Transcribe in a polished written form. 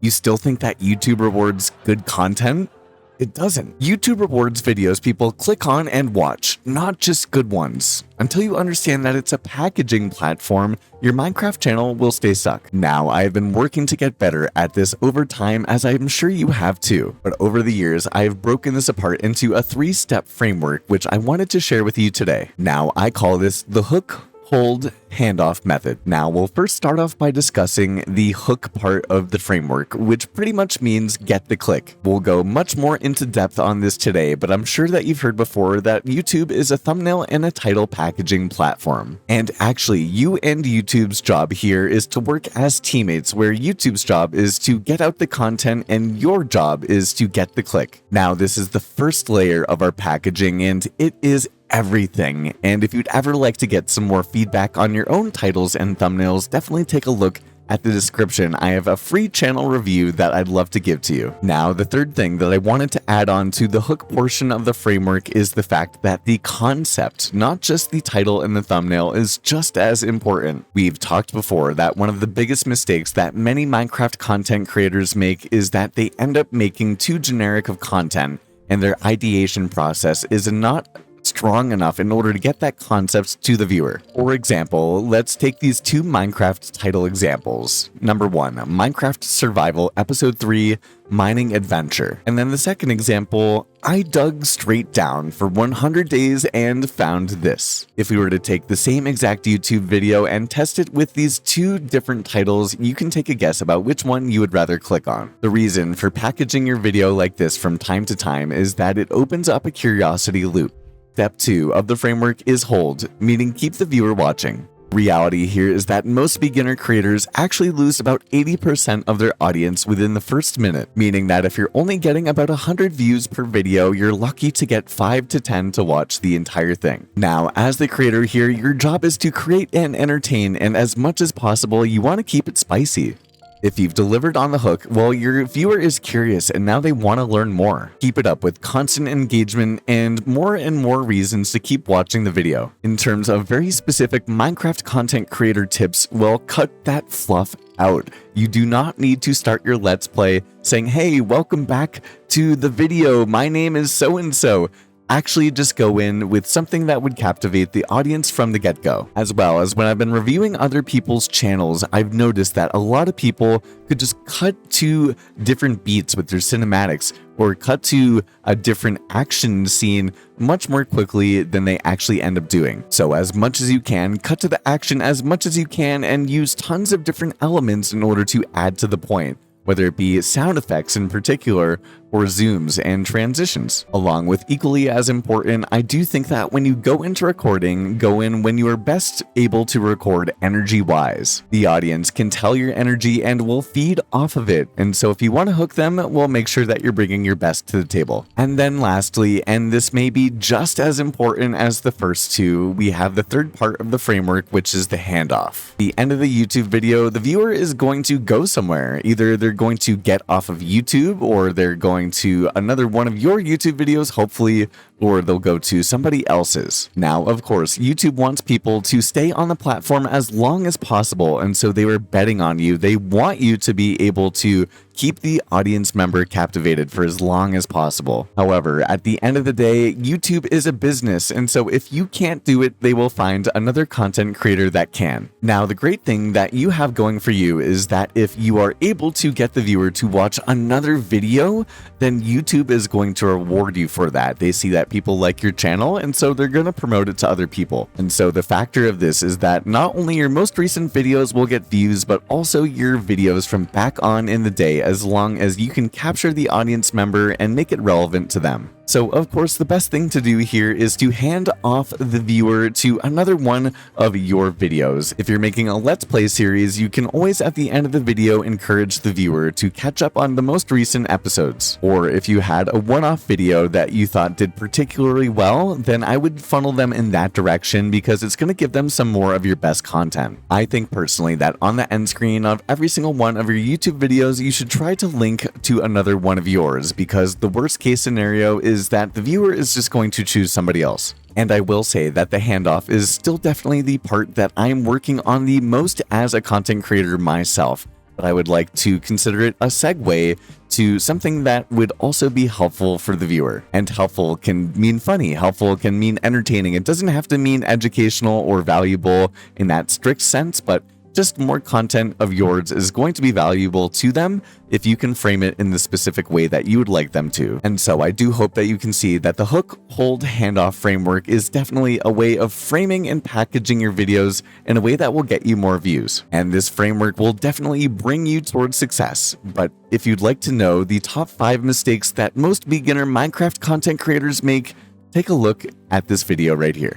You still think that YouTube rewards good content? It doesn't. YouTube rewards videos people click on and watch, not just good ones. Until you understand that it's a packaging platform, your Minecraft channel will stay stuck. Now, I have been working to get better at this over time, as I'm sure you have too. But over the years, I have broken this apart into a 3-step framework, which I wanted to share with you today. Now, I call this the hook, hold, handoff method. Now, we'll first start off by discussing the hook part of the framework, which pretty much means get the click. We'll go much more into depth on this today, but I'm sure that you've heard before that YouTube is a thumbnail and a title packaging platform. And actually, you and YouTube's job here is to work as teammates, where YouTube's job is to get out the content and your job is to get the click. Now, this is the first layer of our packaging, and it is everything. And if you'd ever like to get some more feedback on your own titles and thumbnails, definitely take a look at the description. I have a free channel review that I'd love to give to you. Now, the third thing that I wanted to add on to the hook portion of the framework is the fact that the concept, not just the title and the thumbnail, is just as important. We've talked before that one of the biggest mistakes that many Minecraft content creators make is that they end up making too generic of content, and their ideation process is not strong enough in order to get that concept to the viewer. For example, let's take these two Minecraft title examples. Number 1, Minecraft Survival Episode 3, Mining Adventure. And then the second example, I dug straight down for 100 days and found this. If we were to take the same exact YouTube video and test it with these two different titles, you can take a guess about which one you would rather click on. The reason for packaging your video like this from time to time is that it opens up a curiosity loop. Step 2 of the framework is hold, meaning keep the viewer watching. Reality here is that most beginner creators actually lose about 80% of their audience within the first minute, meaning that if you're only getting about 100 views per video, you're lucky to get 5 to 10 to watch the entire thing. Now, as the creator here, your job is to create and entertain, and as much as possible, you want to keep it spicy. If you've delivered on the hook, well, your viewer is curious and now they want to learn more. Keep it up with constant engagement and more reasons to keep watching the video. In terms of very specific Minecraft content creator tips, well, cut that fluff out. You do not need to start your Let's Play saying, hey, welcome back to the video. My name is so-and-so. Actually, just go in with something that would captivate the audience from the get-go. As well as when I've been reviewing other people's channels, I've noticed that a lot of people could just cut to different beats with their cinematics or cut to a different action scene much more quickly than they actually end up doing. So as much as you can, cut to the action as much as you can and use tons of different elements in order to add to the point, whether it be sound effects in particular or zooms and transitions. Along with equally as important, I do think that when you go into recording, go in when you are best able to record energy-wise. The audience can tell your energy and will feed off of it, and so if you want to hook them, well, make sure that you're bringing your best to the table. And then lastly, and this may be just as important as the first two, we have the third part of the framework, which is the handoff. At the end of the YouTube video, the viewer is going to go somewhere. Either they're going to get off of YouTube, or they're going to another one of your YouTube videos, hopefully, or they'll go to somebody else's. Now, of course, YouTube wants people to stay on the platform as long as possible, and so they were betting on you. They want you to be able to keep the audience member captivated for as long as possible. However, at the end of the day, YouTube is a business, and so if you can't do it, they will find another content creator that can. Now, the great thing that you have going for you is that if you are able to get the viewer to watch another video, then YouTube is going to reward you for that. They see that people like your channel, and so they're going to promote it to other people. And so the factor of this is that not only your most recent videos will get views, but also your videos from back on in the day, as long as you can capture the audience member and make it relevant to them. So, of course, the best thing to do here is to hand off the viewer to another one of your videos. If you're making a Let's Play series, you can always at the end of the video encourage the viewer to catch up on the most recent episodes. Or if you had a one-off video that you thought did particularly well, then I would funnel them in that direction because it's going to give them some more of your best content. I think personally that on the end screen of every single one of your YouTube videos, you should try to link to another one of yours, because the worst case scenario is that the viewer is just going to choose somebody else. And I will say that the handoff is still definitely the part that I'm working on the most as a content creator myself. but I would like to consider it a segue to something that would also be helpful for the viewer. And helpful can mean funny, helpful can mean entertaining. It doesn't have to mean educational or valuable in that strict sense, but just more content of yours is going to be valuable to them if you can frame it in the specific way that you would like them to. And so I do hope that you can see that the hook, hold, handoff framework is definitely a way of framing and packaging your videos in a way that will get you more views. And this framework will definitely bring you towards success. But if you'd like to know the top 5 mistakes that most beginner Minecraft content creators make, take a look at this video right here.